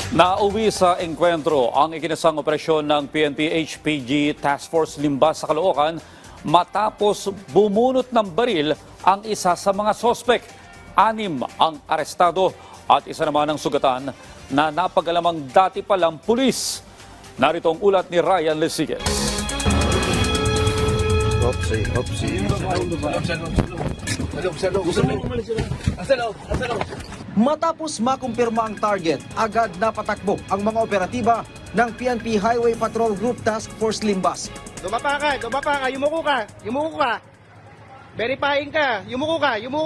Nauwi sa engkwentro ang ikinasang operasyon ng PNP-HPG Task Force Limbas sa Caloocan matapos bumunot ng baril ang isa sa mga sospek. 6 ang arestado at isa naman ang sugatan na napagalamang dati palang pulis. Narito ang ulat ni Ryan Lesigues. Matapos makumpirma ang target, agad napatakbo ang mga operatiba ng PNP Highway Patrol Group Task Force Limbas. Dumapa ka, yumuko ka. Verifying ka, yumuko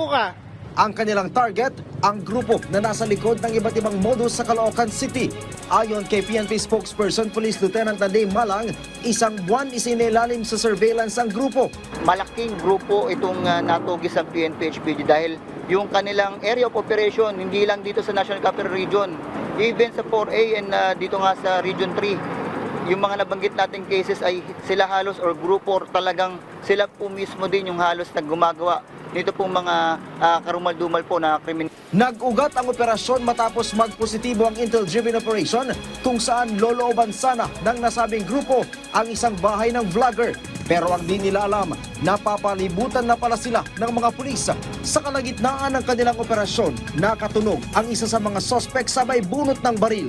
ka. Ang kanilang target, ang grupo na nasa likod ng iba't ibang modus sa Caloocan City. Ayon kay PNP spokesperson Police Lieutenant Naday Malang, isang buwan isinilalim sa surveillance ang grupo. Malaking grupo itong natugis ng PNP-HPG dahil yung kanilang area of operation hindi lang dito sa National Capital Region, even sa 4A and dito nga sa Region 3. Yung mga nabanggit nating cases ay sila halos or grupo talagang sila po mismo din yung halos na gumagawa nito pong mga karumal-dumal po na krimen. Nag-ugat ang operasyon matapos magpositibo ang intel-driven operation kung saan lolooban sana ng nasabing grupo ang isang bahay ng vlogger. Pero ang di nila alam, napapalibutan na pala sila ng mga pulis. Sa kalagitnaan ng kanilang operasyon, nakatunog ang isa sa mga sospek sabay bunot ng baril.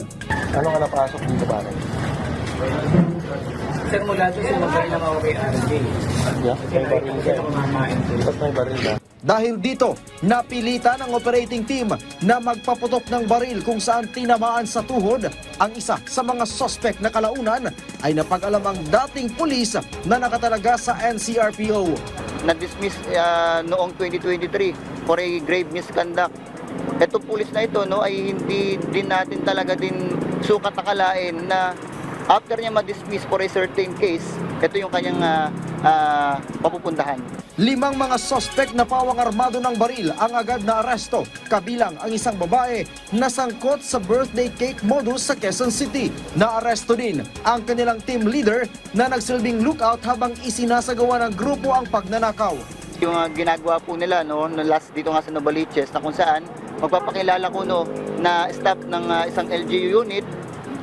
Ano ka napasok dito pare? Sir, mula doon sa magay ng mga RJ. Yeah, may baril ka. Ba't may baril ka? Dahil dito, napilitan ang operating team na magpaputok ng baril kung saan tinamaan sa tuhod. Ang isa sa mga sospek na kalaunan ay napag-alam ang dating pulis na nakatalaga sa NCRPO. Na-dismiss noong 2023 for a grave misconduct. Itong pulis na ito ay hindi din natin talaga din sukat akalain na after niya ma-dismiss for a certain case, ito yung kanyang papupuntahan. 5 mga sospek na pawang armado ng baril ang agad na aresto, kabilang ang isang babae na sangkot sa birthday cake modus sa Quezon City. Naaresto din ang kanilang team leader na nagsilbing lookout habang isinasagawa ng grupo ang pagnanakaw. Yung ginagawa po nila last dito nga sa Novaliches na kung saan magpapakilala ko na staff ng isang LGU unit,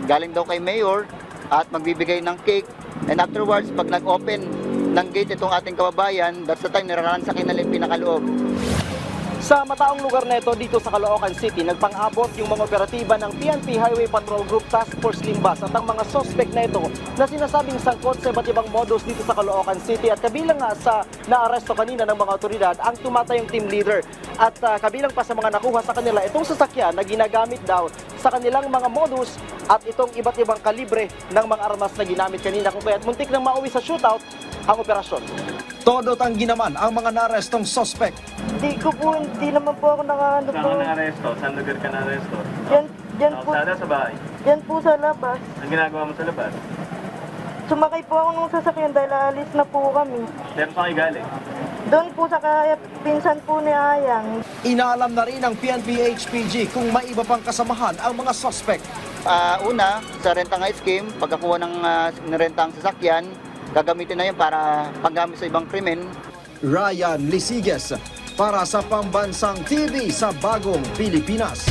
galing daw kay Mayor, at magbibigay ng cake, and afterwards pag nag-open ng gate itong ating kababayan, that's the time niraransakin na yung pinakaloob. Sa mataong lugar na ito dito sa Caloocan City, nagpang-abot yung mga operatiba ng PNP Highway Patrol Group Task Force Limbas at ang mga suspect na ito na sinasabing sangkot sa iba't ibang modus dito sa Caloocan City at kabilang nga sa naaresto kanina ng mga otoridad ang tumatayong team leader at kabilang pa sa mga nakuha sa kanila itong sasakyan na ginagamit daw sa kanilang mga modus at itong iba't ibang kalibre ng mga armas na ginamit kanina kung kaya't muntik nang mauwi sa shootout ang operasyon. Todo tanggi naman ang mga naarestong sospek. Hindi naman po ako nakaano po. Saan ka na-aresto? Saan lugar ka na-aresto? Yan po, Sana sa bahay. yan po sa labas. Ang ginagawa mo sa labas? Sumakay po ako ng sasakyan dahil alis na po kami. Pero saan kayo galing? Doon po sa pinsan po ni Ayang. Inaalam na rin ng PNP-HPG kung may iba pang kasamahan ang mga sospek. Una, sa rentang scheme, pagkakuha ng rentang sasakyan, gagamitin na yun para paggamit sa ibang krimen. Ryan Lesigues para sa Pambansang TV sa Bagong Pilipinas.